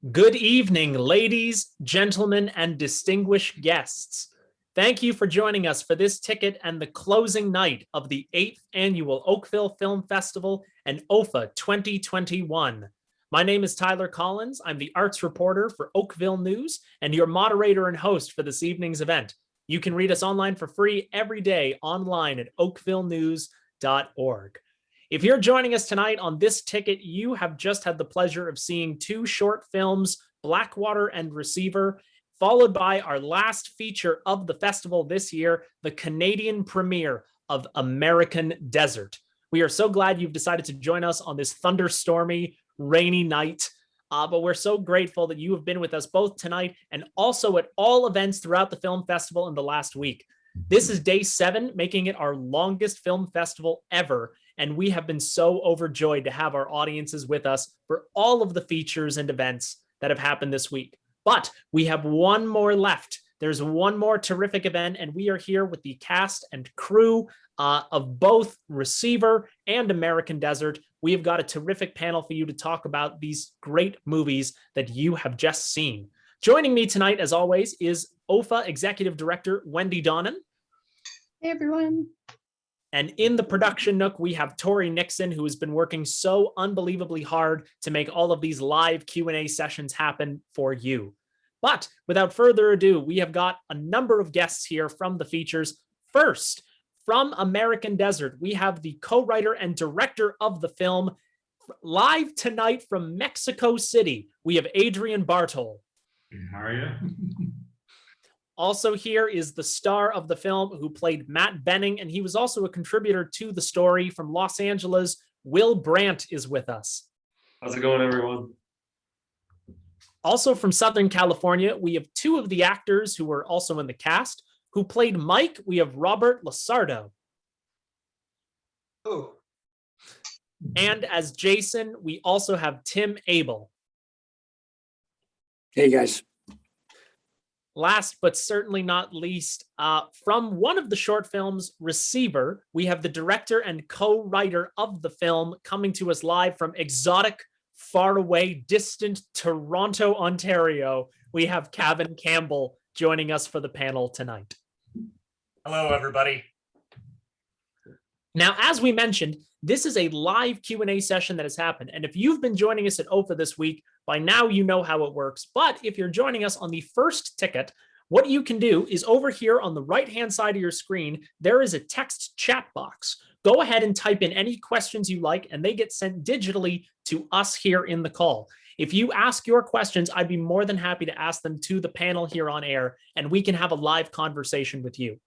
Good evening, ladies, gentlemen, and distinguished guests. Thank you for joining us for this ticket and the closing night of the 8th Annual Oakville Film Festival and OFFA 2021. My name is Tyler Collins. I'm the arts reporter for Oakville News and your moderator and host for this evening's event. You can read us online for free every day online at oakvillenews.org. If you're joining us tonight on this ticket, you have just had the pleasure of seeing two short films, Blackwater and Receiver, followed by our last feature of the festival this year, the Canadian premiere of American Desert. We are so glad you've decided to join us on this thunderstormy, rainy night, but we're so grateful that you have been with us both tonight and also at all events throughout the film festival in the last week. This is day 7, making it our longest film festival ever, and we have been so overjoyed to have our audiences with us for all of the features and events that have happened this week. But we have one more left. There's one more terrific event, and we are here with the cast and crew of both Receiver and American Desert. We have got a terrific panel for you to talk about these great movies that you have just seen. Joining me tonight, as always, is OFFA Executive Director Wendy Donnan. Hey, everyone. And in the production nook, we have Tori Nixon, who has been working so unbelievably hard to make all of these live Q&A sessions happen for you. But without further ado, we have got a number of guests here from the features. First, from American Desert, we have the co-writer and director of the film. Live tonight from Mexico City, we have Adrian Bartol. How are you? Also here is the star of the film who played Matt Benning, and he was also a contributor to the story from Los Angeles. Will Brandt is with us. How's it going, everyone? Also from Southern California, we have two of the actors who were also in the cast. Who played Mike, we have Robert LaSardo. Oh. And as Jason, we also have Tim Abell. Hey, guys. Last but certainly not least, from one of the short films, Receiver, we have the director and co-writer of the film coming to us live from exotic, faraway, distant Toronto, Ontario. We have Cavan Campbell joining us for the panel tonight. Hello, everybody. Now, as we mentioned, this is a live Q&A session that has happened. And if you've been joining us at OFFA this week, by now you know how it works. But if you're joining us on the first ticket, what you can do is over here on the right-hand side of your screen, there is a text chat box. Go ahead and type in any questions you like, and they get sent digitally to us here in the call. If you ask your questions, I'd be more than happy to ask them to the panel here on air, and we can have a live conversation with you.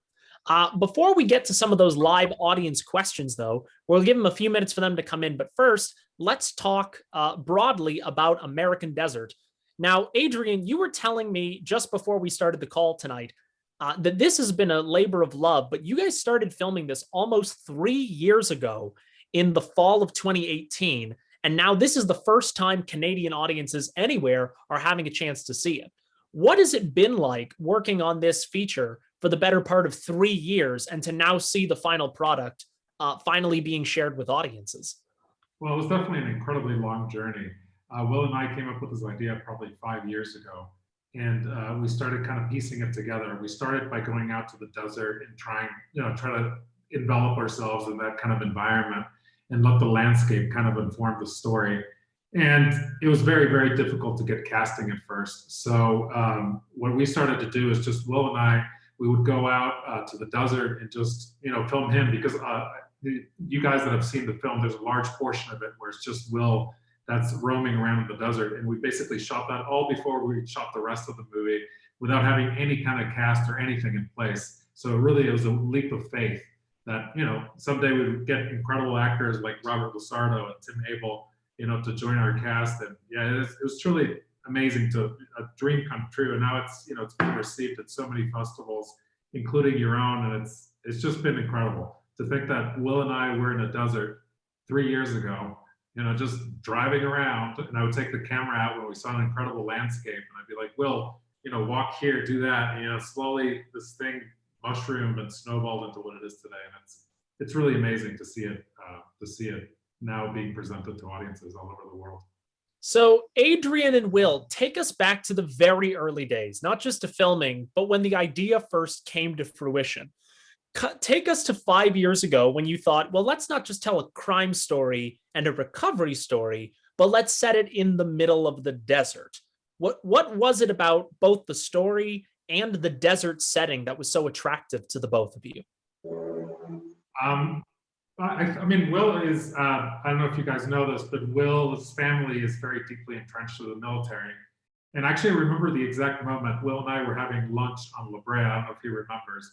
Before we get to some of those live audience questions, though, we'll give them a few minutes for them to come in. But first, let's talk broadly about American Desert. Now, Adrian, you were telling me just before we started the call tonight that this has been a labor of love, but you guys started filming this almost 3 years ago in the fall of 2018. And now this is the first time Canadian audiences anywhere are having a chance to see it. What has it been like working on this feature for the better part of 3 years and to now see the final product finally being shared with audiences? Well, it was definitely an incredibly long journey. Will and I came up with this idea probably 5 years ago, and we started kind of piecing it together. We started by going out to the desert and try to envelop ourselves in that kind of environment and let the landscape kind of inform the story. And it was very, very difficult to get casting at first. So what we started to do is just Will and I, we would go out to the desert and just, film him, because you guys that have seen the film, there's a large portion of it where it's just Will that's roaming around in the desert. And we basically shot that all before we shot the rest of the movie without having any kind of cast or anything in place. So really, it was a leap of faith that, someday we would get incredible actors like Robert LaSardo and Tim Abell, to join our cast. And yeah, it was truly amazing, a dream come true. And now it's, it's been received at so many festivals, including your own. And it's just been incredible to think that Will and I were in a desert 3 years ago, just driving around, and I would take the camera out when we saw an incredible landscape, and I'd be like, Will, walk here, do that. And, slowly this thing mushroomed and snowballed into what it is today. And it's really amazing to see it now being presented to audiences all over the world. So, Adrian and Will, take us back to the very early days, not just to filming, but when the idea first came to fruition. Take us to 5 years ago when you thought, well, let's not just tell a crime story and a recovery story, but let's set it in the middle of the desert. What was it about both the story and the desert setting that was so attractive to the both of you? I mean, Will is, I don't know if you guys know this, but Will's family is very deeply entrenched with the military. And actually, I remember the exact moment Will and I were having lunch on La Brea. I don't know if he remembers.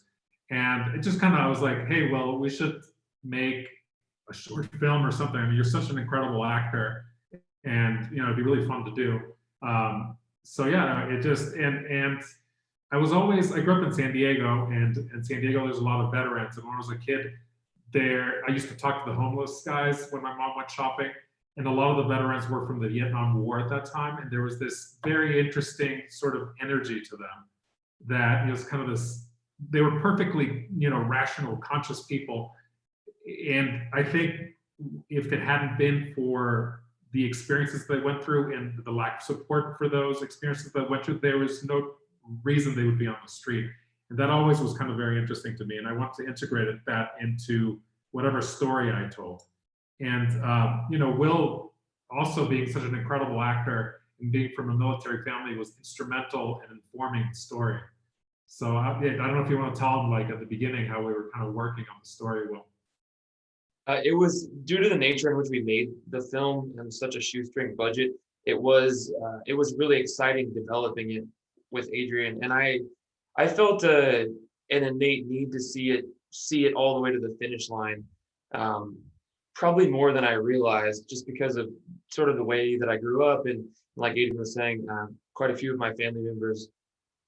And it just kind of, I was like, hey, Will, we should make a short film or something. I mean, you're such an incredible actor. And, you know, it'd be really fun to do. So yeah, it just, and I grew up in San Diego, and in San Diego, there's a lot of veterans. And when I was a kid, I used to talk to the homeless guys when my mom went shopping, and a lot of the veterans were from the Vietnam War at that time, and there was this very interesting sort of energy to them that it was kind of this. They were perfectly, you know, rational, conscious people, and I think if it hadn't been for the experiences they went through and the lack of support for those experiences they went through, there was no reason they would be on the street. And that always was kind of very interesting to me. And I wanted to integrate that into whatever story I told. And, you know, Will also being such an incredible actor and being from a military family was instrumental in informing the story. So I don't know if you want to tell them, like at the beginning, how we were kind of working on the story, Will. It was due to the nature in which we made the film and such a shoestring budget. It was really exciting developing it with Adrian, and I felt an innate need to see it all the way to the finish line, probably more than I realized, just because of sort of the way that I grew up. And like Adrian was saying, quite a few of my family members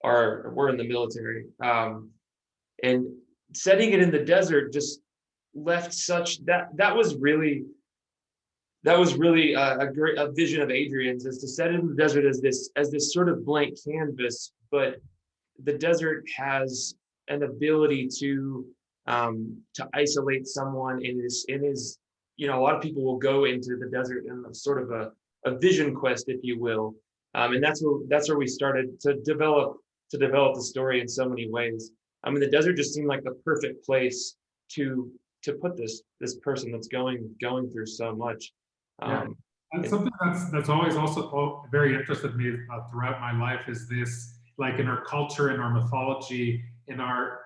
were in the military, and setting it in the desert just left such that was really a vision of Adrian's, is to set it in the desert as this sort of blank canvas, but the desert has an ability to isolate someone in his, you know, a lot of people will go into the desert in sort of a vision quest, if you will. And that's where we started to develop the story in so many ways. I mean, the desert just seemed like the perfect place to put this person that's going through so much. And something that's always also very interested me throughout my life is this, like in our culture, in our mythology, in our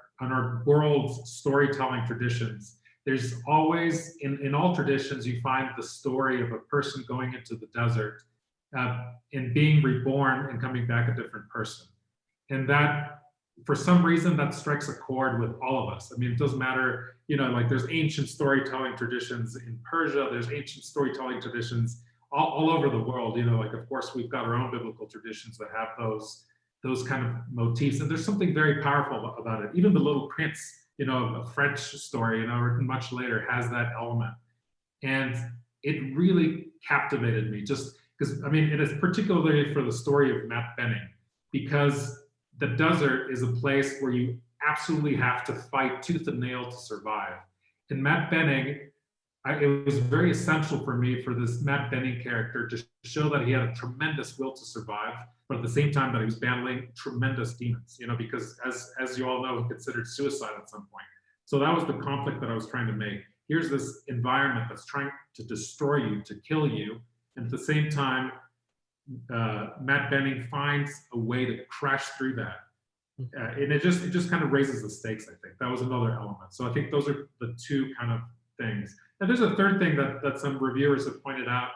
world's storytelling traditions. There's always, in all traditions, you find the story of a person going into the desert and being reborn and coming back a different person. And that, for some reason, that strikes a chord with all of us. I mean, it doesn't matter, you know, like there's ancient storytelling traditions in Persia, there's ancient storytelling traditions all over the world, you know, like of course we've got our own biblical traditions that have those kind of motifs, and there's something very powerful about it. Even the Little Prince, you know, a French story, you know, written much later, has that element. And it really captivated me, just because, I mean, it is particularly for the story of Matt Benning, because the desert is a place where you absolutely have to fight tooth and nail to survive. And Matt Benning, it was very essential for me, for this Matt Benning character, to show that he had a tremendous will to survive, but at the same time that he was battling tremendous demons, you know, because as you all know, he considered suicide at some point. So that was the conflict that I was trying to make. Here's this environment that's trying to destroy you, to kill you, and at the same time, Matt Benning finds a way to crash through that. And it just kind of raises the stakes, I think. That was another element. So I think those are the two kind of things. And there's a third thing that some reviewers have pointed out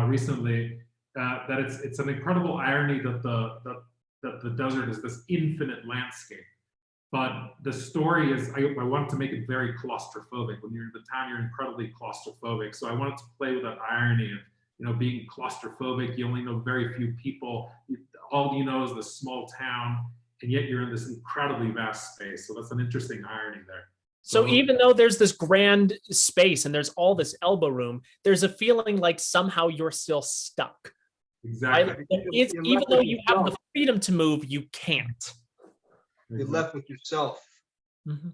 recently, that it's an incredible irony that the desert is this infinite landscape. But the story is, I wanted to make it very claustrophobic. When you're in the town, you're incredibly claustrophobic. So I wanted to play with that irony of, you know, being claustrophobic. You only know very few people. All you know is the small town, and yet you're in this incredibly vast space. So that's an interesting irony there. So even though there's this grand space and there's all this elbow room, there's a feeling like somehow you're still stuck. Exactly. Even though you have the freedom to move, you can't. You're left with yourself. Mm-hmm.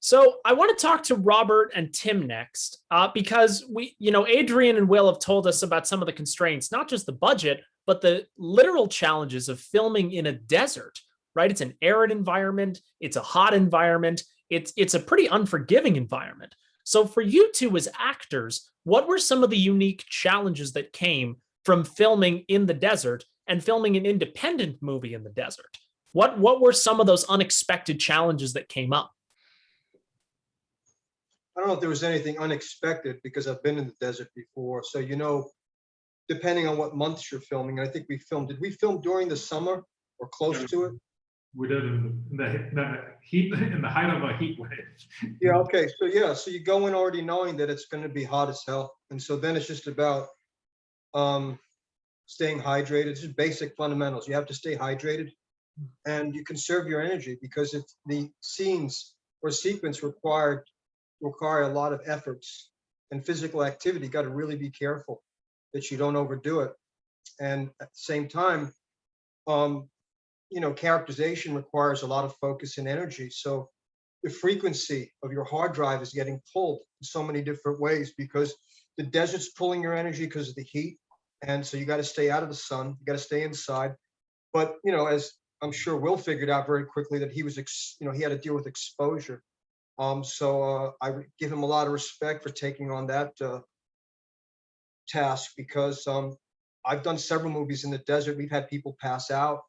So I want to talk to Robert and Tim next, because Adrian and Will have told us about some of the constraints, not just the budget, but the literal challenges of filming in a desert, right? It's an arid environment. It's a hot environment. It's a pretty unforgiving environment. So for you two as actors, what were some of the unique challenges that came from filming in the desert and filming an independent movie in the desert? What were some of those unexpected challenges that came up? I don't know if there was anything unexpected because I've been in the desert before. So, depending on what months you're filming, I think did we film during the summer or close to it? We did in the heat, in the height of a heat wave. Yeah, okay. So you go in already knowing that it's going to be hot as hell. And so then it's just about staying hydrated. It's just basic fundamentals. You have to stay hydrated and you conserve your energy, because if the scenes or sequence require a lot of efforts and physical activity, you got to really be careful that you don't overdo it. And at the same time, characterization requires a lot of focus and energy. So the frequency of your hard drive is getting pulled in so many different ways, because the desert's pulling your energy because of the heat. And so you got to stay out of the sun, you got to stay inside. But, as I'm sure Will figured out very quickly, that he was, he had to deal with exposure. So I give him a lot of respect for taking on that task, because I've done several movies in the desert. We've had people pass out.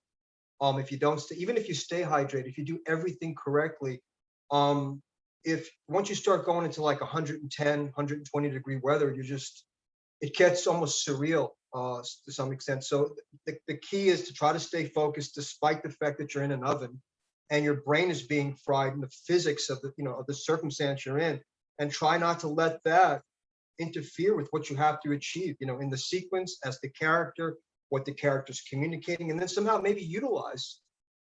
If you don't stay, even if you stay hydrated, if you do everything correctly, if once you start going into like 110, 120 degree weather, it gets almost surreal to some extent. So the key is to try to stay focused despite the fact that you're in an oven and your brain is being fried in the physics of the circumstance you're in, and try not to let that interfere with what you have to achieve, in the sequence, as the character, what the character's communicating, and then somehow maybe utilize,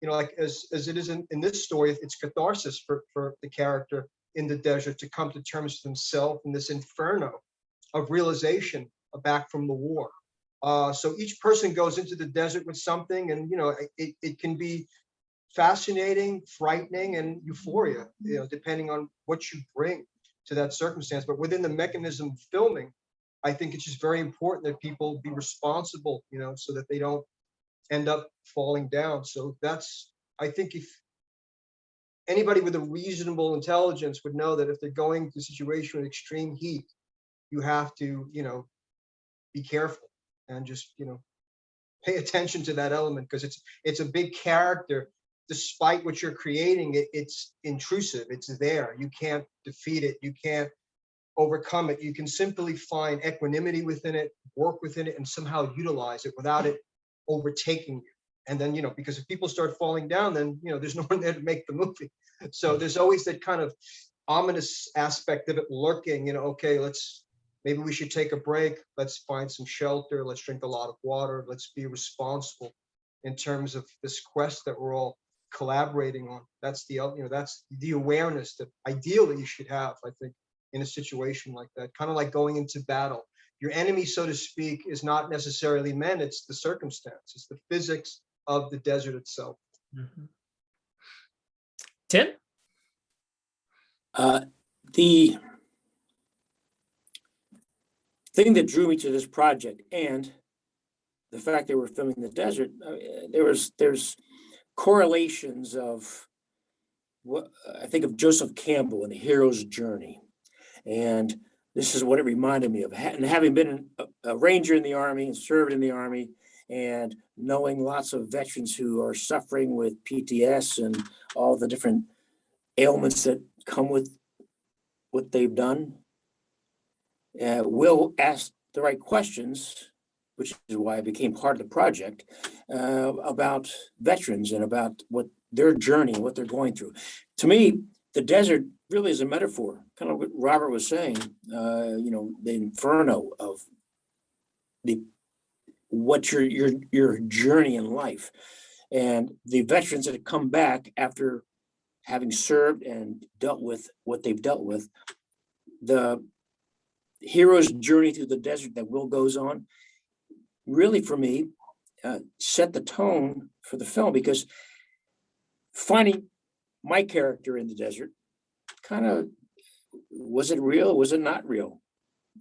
like as it is in this story, it's catharsis for the character in the desert to come to terms with himself in this inferno of realization back from the war. So each person goes into the desert with something, and it can be fascinating, frightening, and euphoria, depending on what you bring to that circumstance. But within the mechanism of filming, I think it's just very important that people be responsible, so that they don't end up falling down. So I think if anybody with a reasonable intelligence would know that if they're going to a situation with extreme heat, you have to, be careful and just, pay attention to that element, because it's a big character. Despite what you're creating, it's intrusive. It's there. You can't defeat it. You can't overcome it. You can simply find equanimity within it, work within it, and somehow utilize it without it overtaking you. And then, because if people start falling down, then, there's no one there to make the movie. So there's always that kind of ominous aspect of it lurking, okay, maybe we should take a break. Let's find some shelter. Let's drink a lot of water. Let's be responsible in terms of this quest that we're all collaborating on. That's that's the awareness that ideally you should have, I think, in a situation like that. Kind of like going into battle. Your enemy, so to speak, is not necessarily men. It's the circumstance. It's the physics of the desert itself. Mm-hmm. Tim? The thing that drew me to this project, and the fact that we're filming in the desert, there's correlations of what I think of Joseph Campbell and the hero's journey. And this is what it reminded me of. And having been a ranger in the Army and served in the Army, and knowing lots of veterans who are suffering with PTS and all the different ailments that come with what they've done, Will asked the right questions, which is why I became part of the project, about veterans and about what their journey and what they're going through. To me, the desert really is a metaphor, kind of what Robert was saying, the inferno of what's your journey in life. And the veterans that have come back after having served and dealt with what they've dealt with, the hero's journey through the desert that Will goes on, really for me, set the tone for the film, because finding my character in the desert kind of, was it real? Was it not real?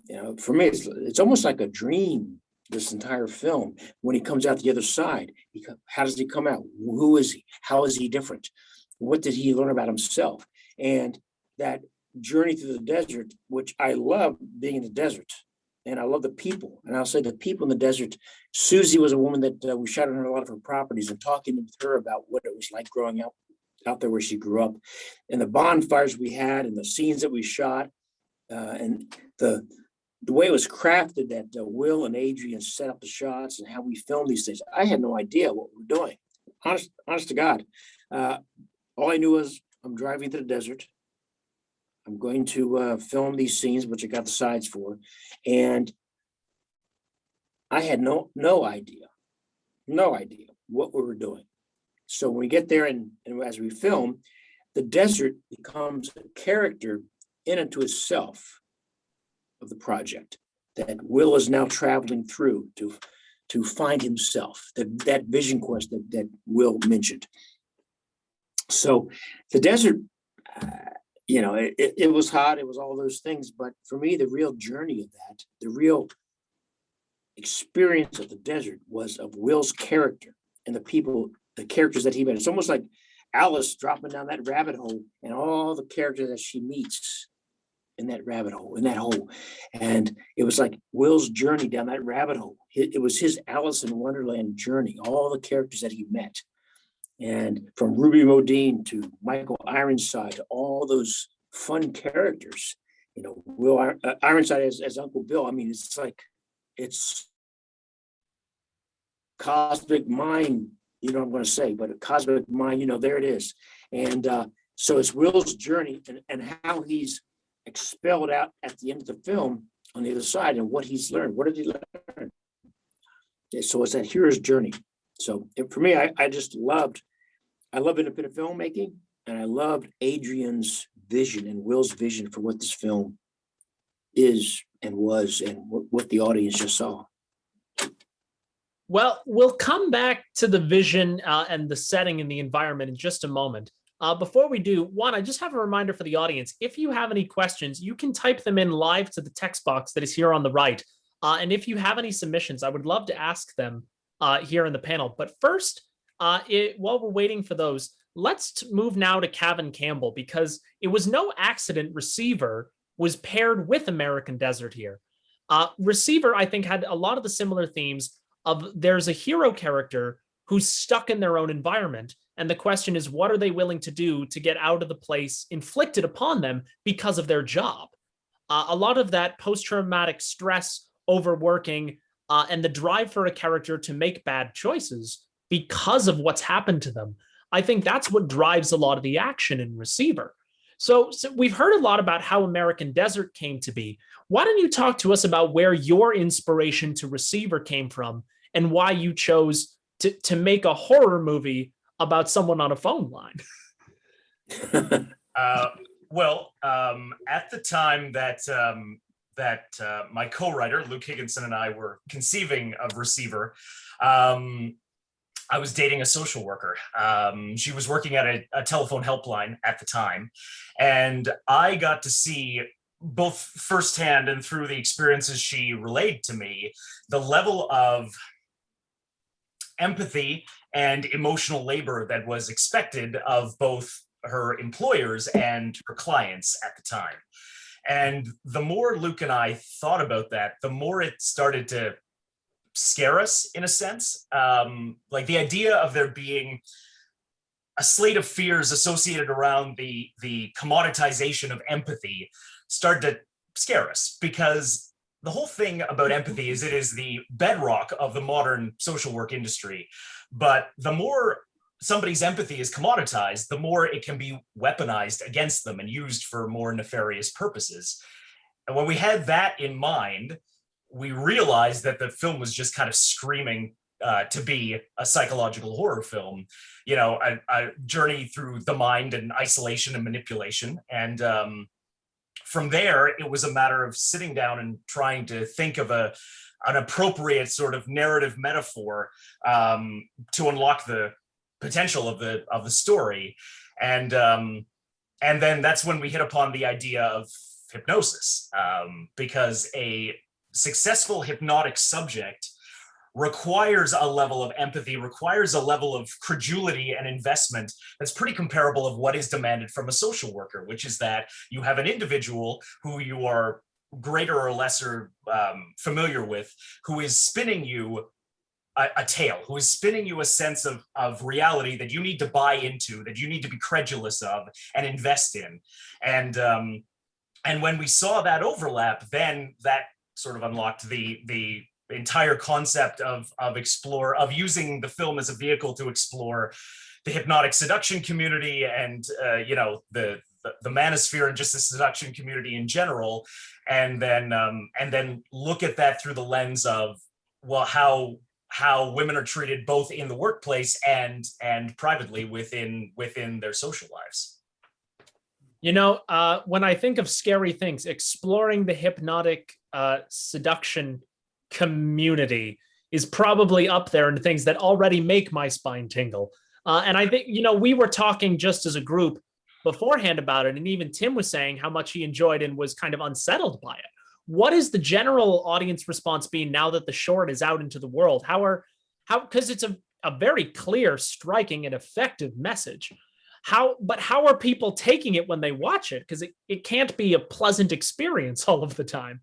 You know, for me, it's almost like a dream, this entire film. When he comes out the other side, how does he come out? Who is he? How is he different? What did he learn about himself? And that journey through the desert, which I love being in the desert. And I love the people. And I'll say the people in the desert. Susie was a woman that we shot on a lot of her properties, and talking with her about what it was like growing up out there where she grew up, and the bonfires we had, and the scenes that we shot, and the way it was crafted, that Will and Adrian set up the shots and how we filmed these things. I had no idea what we were doing. Honest to God. All I knew was I'm driving to the desert. I'm going to film these scenes, which I got the sides for. And I had no idea what we were doing. So when we get there and as we film, the desert becomes a character in and to itself of the project that Will is now traveling through to find himself, that vision quest that Will mentioned. So the desert, it was hot, it was all those things, but for me, the real journey of that, the real experience of the desert was of Will's character and the characters that he met. It's almost like Alice dropping down that rabbit hole and all the characters that she meets in that rabbit hole, in that hole. And it was like Will's journey down that rabbit hole. It was his Alice in Wonderland journey, all the characters that he met. And from Ruby Modine to Michael Ironside to all those fun characters, Will Ironside as Uncle Bill. I mean, it's cosmic mind, I'm going to say, but a cosmic mind, there it is. And so it's Will's journey and how he's expelled out at the end of the film on the other side, and what he's learned. What did he learn? Yeah, so it's that hero's journey. So for me, I love independent filmmaking, and I loved Adrian's vision and Will's vision for what this film is and was, and what the audience just saw. Well, we'll come back to the vision and the setting and the environment in just a moment. Before we do, Juan, I just have a reminder for the audience. If you have any questions, you can type them in live to the text box that is here on the right. And if you have any submissions, I would love to ask them here in the panel. But first, while we're waiting for those, let's move now to Cavan Campbell, because it was no accident Receiver was paired with American Desert here. Receiver, I think, had a lot of the similar themes of there's a hero character who's stuck in their own environment. And the question is, what are they willing to do to get out of the place inflicted upon them because of their job? A lot of that post-traumatic stress, overworking, and the drive for a character to make bad choices because of what's happened to them. I think that's what drives a lot of the action in Receiver. So we've heard a lot about how American Desert came to be. Why don't you talk to us about where your inspiration to Receiver came from and why you chose to make a horror movie about someone on a phone line? At the time that my co-writer Luke Higginson and I were conceiving of Receiver, I was dating a social worker. She was working at a telephone helpline at the time, and I got to see both firsthand and through the experiences she relayed to me, the level of empathy and emotional labor that was expected of both her employers and her clients at the time. And the more Luke and I thought about that, the more it started to scare us, in a sense. Like the idea of there being a slate of fears associated around the commoditization of empathy started to scare us, because the whole thing about empathy is it is the bedrock of the modern social work industry. But the more somebody's empathy is commoditized, the more it can be weaponized against them and used for more nefarious purposes. And when we had that in mind, we realized that the film was just kind of screaming to be a psychological horror film, a journey through the mind and isolation and manipulation. And from there, it was a matter of sitting down and trying to think of an appropriate sort of narrative metaphor to unlock the potential of the story. And And then that's when we hit upon the idea of hypnosis, because a successful hypnotic subject requires a level of empathy, requires a level of credulity and investment that's pretty comparable of what is demanded from a social worker, which is that you have an individual who you are greater or lesser familiar with, who is spinning you a tale, who is spinning you a sense of reality that you need to buy into, that you need to be credulous of and invest in. And when we saw that overlap, then that sort of unlocked the entire concept of using the film as a vehicle to explore the hypnotic seduction community and the manosphere and just the seduction community in general, and then look at that through the lens of, well, how women are treated both in the workplace and privately within their social lives. When I think of scary things, exploring the hypnotic seduction community is probably up there in things that already make my spine tingle. And I think, we were talking just as a group beforehand about it, and even Tim was saying how much he enjoyed and was kind of unsettled by it. What is the general audience response being now that the short is out into the world? Because it's a very clear, striking, and effective message. How are people taking it when they watch it? Because it can't be a pleasant experience all of the time.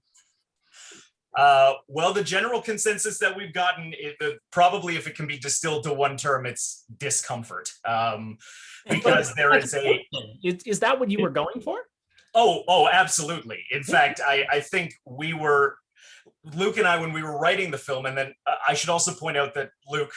Well, the general consensus that we've gotten, probably if it can be distilled to one term, it's discomfort. Because there is Is that what you were going for? Oh, absolutely. In fact, I think Luke and I, when we were writing the film, and then I should also point out that Luke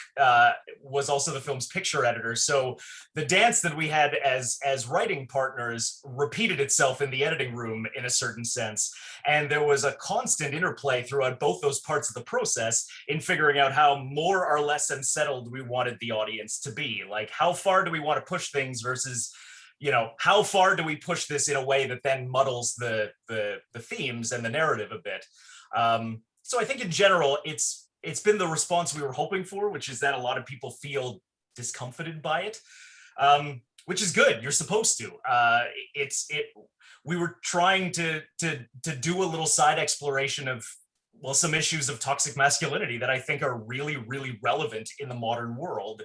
was also the film's picture editor. So the dance that we had as writing partners repeated itself in the editing room in a certain sense. And there was a constant interplay throughout both those parts of the process in figuring out how more or less unsettled we wanted the audience to be. Like, how far do we want to push things versus, how far do we push this in a way that then muddles the themes and the narrative a bit? So I think in general, it's been the response we were hoping for, which is that a lot of people feel discomfited by it, which is good. You're supposed to. We were trying to do a little side exploration of, well, some issues of toxic masculinity that I think are really, really relevant in the modern world.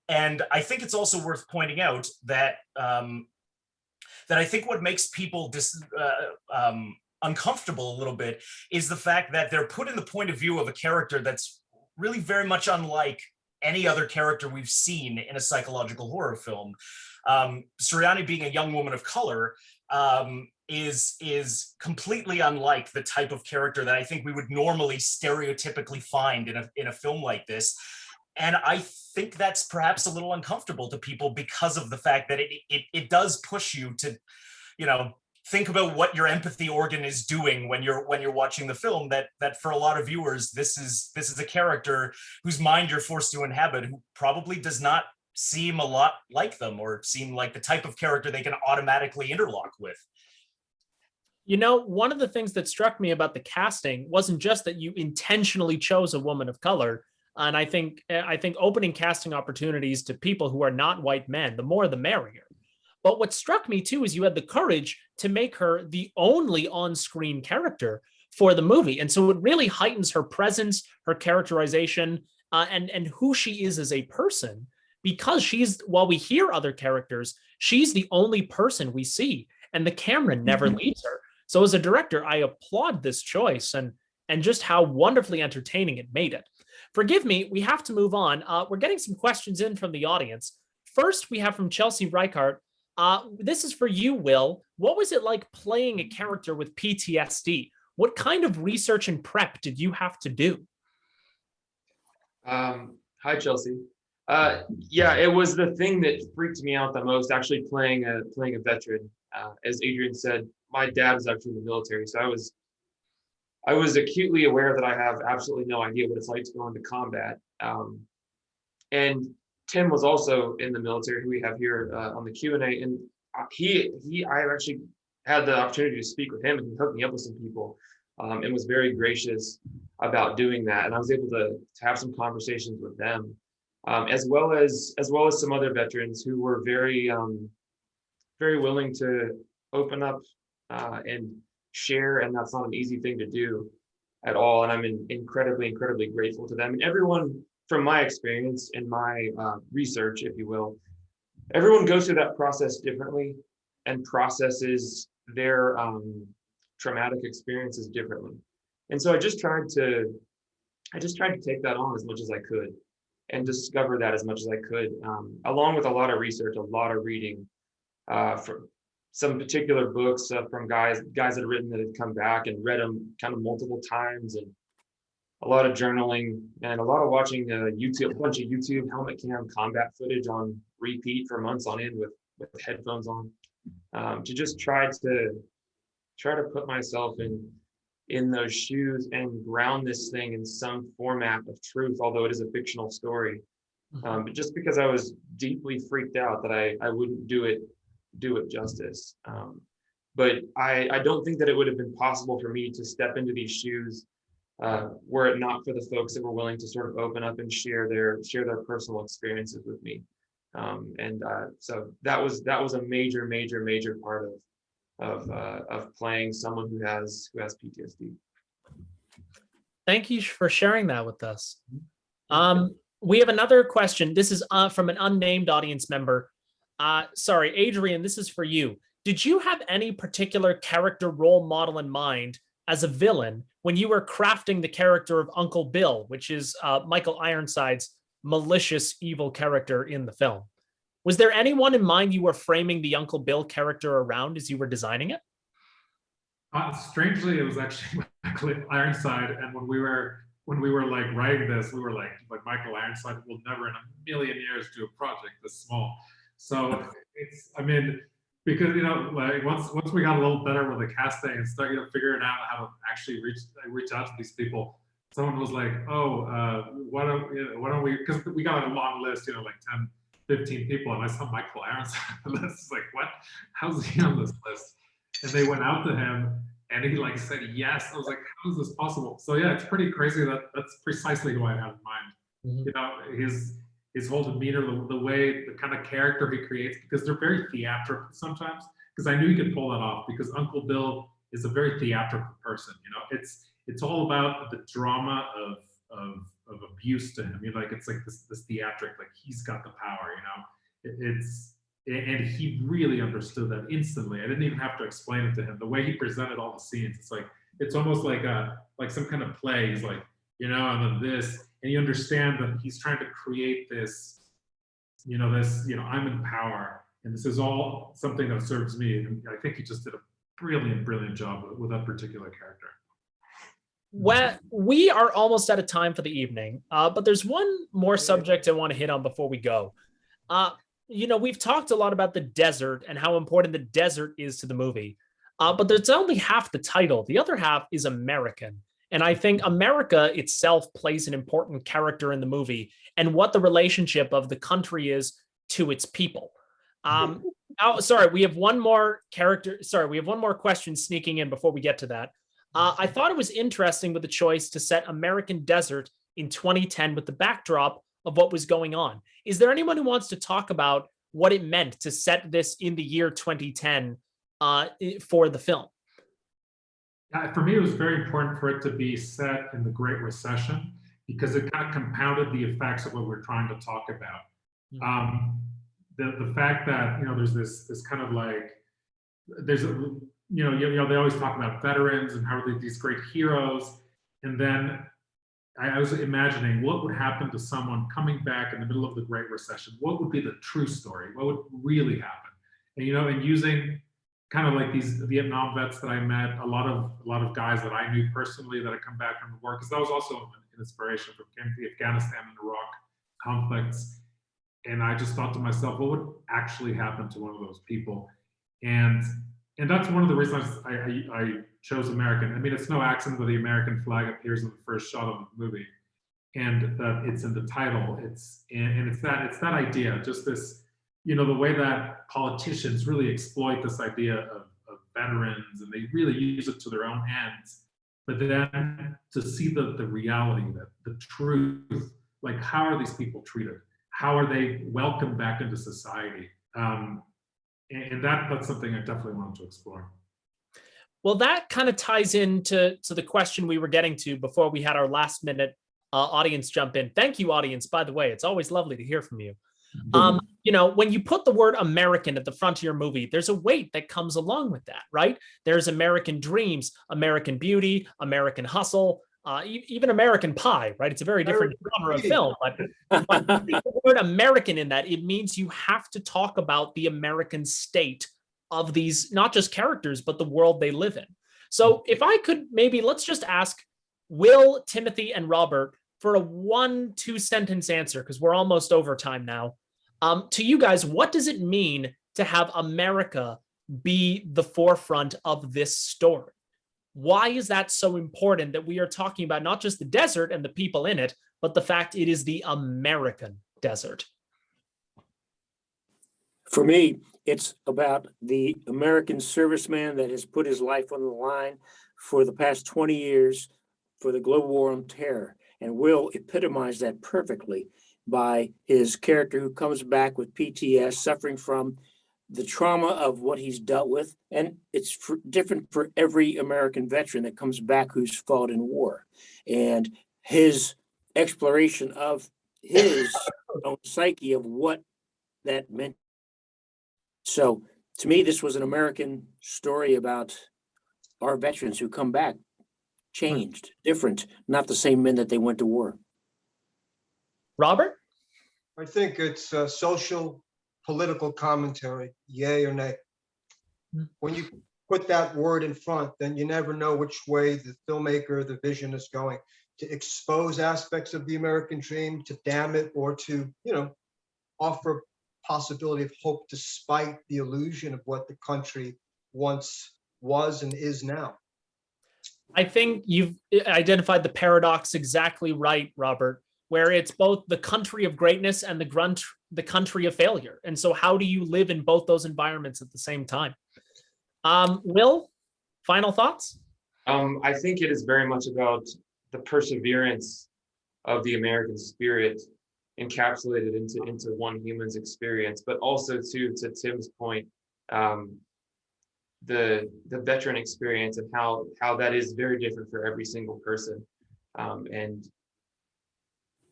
And I think it's also worth pointing out that I think what makes people uncomfortable a little bit is the fact that they're put in the point of view of a character that's really very much unlike any other character we've seen in a psychological horror film. Suriani, being a young woman of color, is completely unlike the type of character that I think we would normally stereotypically find in a film like this. And I think that's perhaps a little uncomfortable to people because of the fact that it does push you to, think about what your empathy organ is doing when you're watching the film. That for a lot of viewers, this is a character whose mind you're forced to inhabit, who probably does not seem a lot like them or seem like the type of character they can automatically interlock with. One of the things that struck me about the casting wasn't just that you intentionally chose a woman of color. And I think opening casting opportunities to people who are not white men, the more the merrier. But what struck me too is you had the courage to make her the only on-screen character for the movie. And so it really heightens her presence, her characterization, and who she is as a person, because while we hear other characters, she's the only person we see, and the camera never leaves her. So as a director, I applaud this choice and just how wonderfully entertaining it made it. Forgive me, we have to move on. We're getting some questions in from the audience. First, we have from Chelsea Reichart. This is for you, Will. What was it like playing a character with PTSD? What kind of research and prep did you have to do? Hi, Chelsea. Yeah, it was the thing that freaked me out the most, actually playing a veteran. As Adrian said, my dad was actually in the military, so I was acutely aware that I have absolutely no idea what it's like to go into combat. And Tim was also in the military, who we have here on the Q&A, and I actually had the opportunity to speak with him, and he hooked me up with some people, and was very gracious about doing that. And I was able to have some conversations with them, as well as some other veterans who were very very willing to open up and share, and that's not an easy thing to do at all. And I'm incredibly grateful to them and everyone. From my experience and my research, if you will, everyone goes through that process differently and processes their traumatic experiences differently. And so I just tried to take that on as much as I could and discover that as much as I could, along with a lot of research, a lot of reading, from some particular books from guys that had written that had come back and read them kind of multiple times, and a lot of journaling and a lot of watching a bunch of YouTube helmet cam combat footage on repeat for months on end with headphones on, to just try to put myself in those shoes and ground this thing in some format of truth, although it is a fictional story. But just because I was deeply freaked out that I wouldn't do it justice. But I don't think that it would have been possible for me to step into these shoes were it not for the folks that were willing to sort of open up and share their personal experiences with me. So that was a major part of playing someone who has PTSD. Thank you for sharing that with us. We have another question. This is from an unnamed audience member. Sorry, Adrian, this is for you. Did you have any particular character role model in mind as a villain when you were crafting the character of Uncle Bill, which is Michael Ironside's malicious, evil character in the film? Was there anyone in mind you were framing the Uncle Bill character around as you were designing it? Strangely, it was actually Michael Ironside, and when we were like writing this, we were like Michael Ironside will never in a million years do a project this small. So because like once we got a little better with the casting and started figuring out how to actually reach out to these people, someone was like, why don't we, because we got a long list, like 10, 15 people, and I saw Michael Ironside on the list. It's like, what? How's he on this list? And they went out to him and he like said yes. I was like, how is this possible? So yeah, it's pretty crazy that that's precisely who I had in mind. Mm-hmm. His whole demeanor, the kind of character he creates, because they're very theatrical sometimes, because I knew he could pull that off, because Uncle Bill is a very theatrical person. It's all about the drama of abuse to him. It's like this theatric, like he's got the power, and he really understood that instantly. I didn't even have to explain it to him. The way he presented all the scenes, it's almost like some kind of play. He's like, and then this, and you understand that he's trying to create this, I'm in power, and this is all something that serves me. And I think he just did a brilliant job with that particular character. Well, we are almost out of time for the evening, but there's one more subject I want to hit on before we go. We've talked a lot about the desert and how important the desert is to the movie, but there's only half the title. The other half is American. And I think America itself plays an important character in the movie and what the relationship of the country is to its people. We have one more question sneaking in before we get to that. I thought it was interesting with the choice to set American desert in 2010 with the backdrop of what was going on. Is there anyone who wants to talk about what it meant to set this in the year 2010 for the film? For me, it was very important for it to be set in the Great Recession, because it kind of compounded the effects of what we're trying to talk about. The fact that there's this kind of like they always talk about veterans and how they're these great heroes, and then I was imagining what would happen to someone coming back in the middle of the Great Recession. What would be the true story? What would really happen? And using kind of like these Vietnam vets that I met, a lot of guys that I knew personally that had come back from the war, because that was also an inspiration from the Afghanistan and Iraq conflicts. And I just thought to myself, what would actually happen to one of those people? And that's one of the reasons I chose American. I mean, it's no accident that the American flag appears in the first shot of the movie, and that it's in the title. It's that idea, just this, the way that politicians really exploit this idea of veterans, and they really use it to their own ends. But then to see the reality, the truth, like how are these people treated? How are they welcomed back into society? And that's something I definitely want to explore. Well, that kind of ties into the question we were getting to before we had our last minute audience jump in. Thank you, audience, by the way. It's always lovely to hear from you. You know, when you put the word American at the front of your movie, there's a weight that comes along with that, right? There's American dreams, American beauty, American hustle, even American Pie, right? It's a very different genre of film, but the word American in that, it means you have to talk about the American state of these, not just characters, but the world they live in. So if I could maybe, let's just ask Will, Timothy, and Robert for a 1-2 sentence answer, because we're almost over time now. To you guys, what does it mean to have America be the forefront of this story? Why is that so important that we are talking about not just the desert and the people in it, but the fact it is the American desert? For me, it's about the American serviceman that has put his life on the line for the past 20 years for the global war on terror. And Will epitomized that perfectly by his character who comes back with PTS, suffering from the trauma of what he's dealt with. And it's different for every American veteran that comes back who's fought in war. And his exploration of his own psyche of what that meant. So to me, this was an American story about our veterans who come back changed, different, not the same men that they went to war. Robert? I think it's a social, political commentary, yay or nay. When you put that word in front, then you never know which way the filmmaker, the vision is going, to expose aspects of the American dream, to damn it, or to, you know, offer possibility of hope despite the illusion of what the country once was and is now. I think you've identified the paradox exactly right, Robert, where it's both the country of greatness and the country of failure. And so how do you live in both those environments at the same time? Will, final thoughts? I think it is very much about the perseverance of the American spirit encapsulated into one human's experience, but also to Tim's point, the veteran experience and how that is very different for every single person, and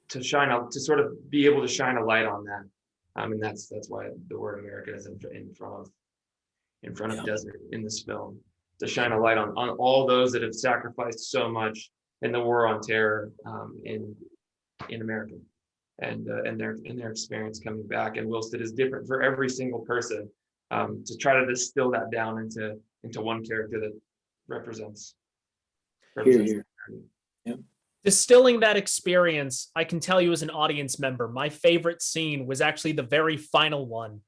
to sort of be able to shine a light on that, and that's why the word America is in front of desert in this film, to shine a light on all those that have sacrificed so much in the war on terror, in America, and their experience coming back. And whilst it is different for every single person, to try to distill that down into one character that represents. Here. Yep. Distilling that experience, I can tell you as an audience member, my favorite scene was actually the very final one,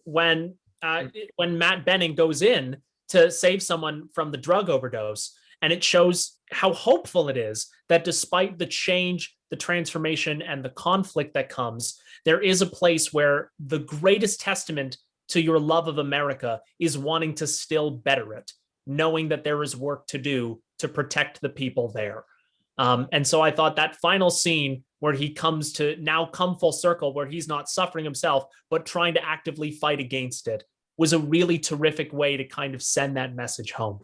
when Matt Benning goes in to save someone from the drug overdose, and it shows how hopeful it is that despite the change, the transformation, and the conflict that comes, there is a place where the greatest testament to your love of America is wanting to still better it, knowing that there is work to do to protect the people there. And so I thought that final scene where he comes to now come full circle, where he's not suffering himself, but trying to actively fight against it, was a really terrific way to kind of send that message home.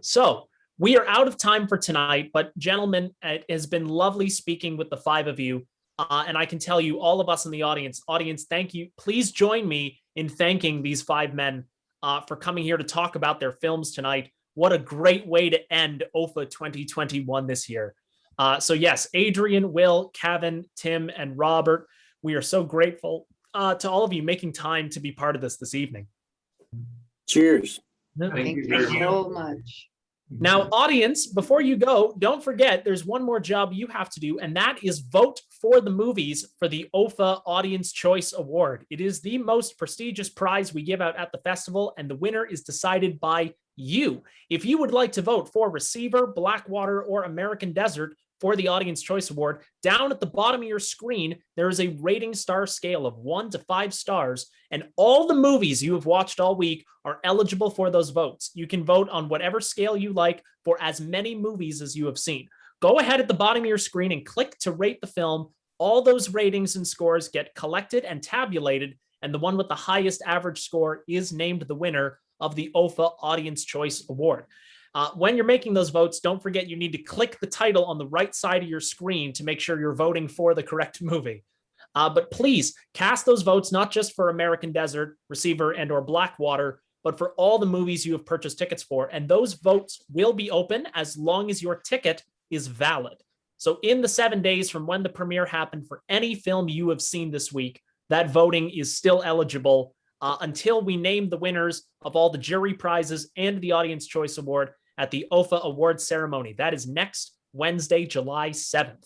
So we are out of time for tonight, but gentlemen, it has been lovely speaking with the five of you. And I can tell you, all of us in the audience, thank you. Please join me in thanking these five men for coming here to talk about their films tonight. What a great way to end OFFA 2021 this year. So yes, Adrian, Will, Cavan, Tim, and Robert, we are so grateful to all of you making time to be part of this evening. Cheers. Thank you Thank very you much. so much. Now, audience, before you go, don't forget there's one more job you have to do, and that is vote for the movies for the OFFA Audience Choice Award. It is the most prestigious prize we give out at the festival, and the winner is decided by you. If you would like to vote for Receiver, Blackwater, or American Desert for the Audience Choice Award, down at the bottom of your screen, there is a rating star scale of 1 to 5 stars, and all the movies you have watched all week are eligible for those votes. You can vote on whatever scale you like for as many movies as you have seen. Go ahead at the bottom of your screen and click to rate the film. All those ratings and scores get collected and tabulated, and the one with the highest average score is named the winner of the OFFA Audience Choice Award. When you're making those votes, don't forget you need to click the title on the right side of your screen to make sure you're voting for the correct movie. But please cast those votes, not just for American Desert, Receiver, and or Blackwater, but for all the movies you have purchased tickets for. And those votes will be open as long as your ticket is valid. So in the 7 days from when the premiere happened for any film you have seen this week, that voting is still eligible until we name the winners of all the jury prizes and the Audience Choice Award at the OFFA Awards ceremony. That is next Wednesday, July 7th.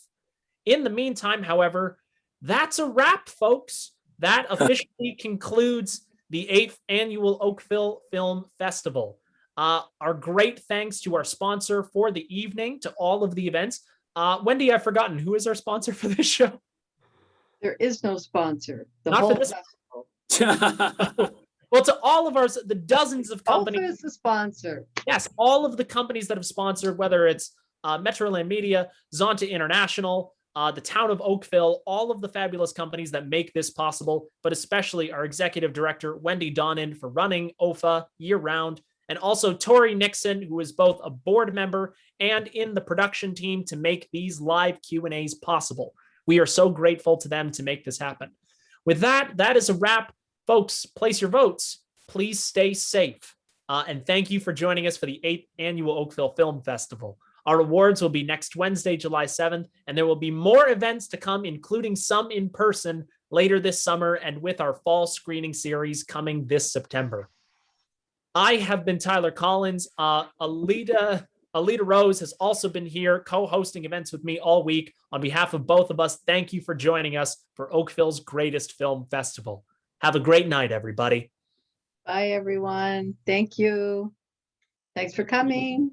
In the meantime, however, that's a wrap, folks. That officially concludes the 8th Annual Oakville Film Festival. Our great thanks to our sponsor for the evening, to all of the events. Wendy, I've forgotten, who is our sponsor for this show? There is no sponsor. The Not for whole this- festival. Well, to all of ours, the dozens of companies. OFFA is the sponsor. Yes, all of the companies that have sponsored, whether it's Metroland Media, Zonta International, the town of Oakville, all of the fabulous companies that make this possible, but especially our executive director, Wendy Donnan, for running OFFA year-round, and also Tori Nixon, who is both a board member and in the production team to make these live Q&As possible. We are so grateful to them to make this happen. With that, that is a wrap. Folks, place your votes. Please stay safe. And thank you for joining us for the 8th Annual Oakville Film Festival. Our awards will be next Wednesday, July 7th, and there will be more events to come, including some in person later this summer and with our fall screening series coming this September. I have been Tyler Collins. Alita Rose has also been here co-hosting events with me all week. On behalf of both of us, thank you for joining us for Oakville's greatest film festival. Have a great night, everybody. Bye, everyone. Thank you. Thanks for coming.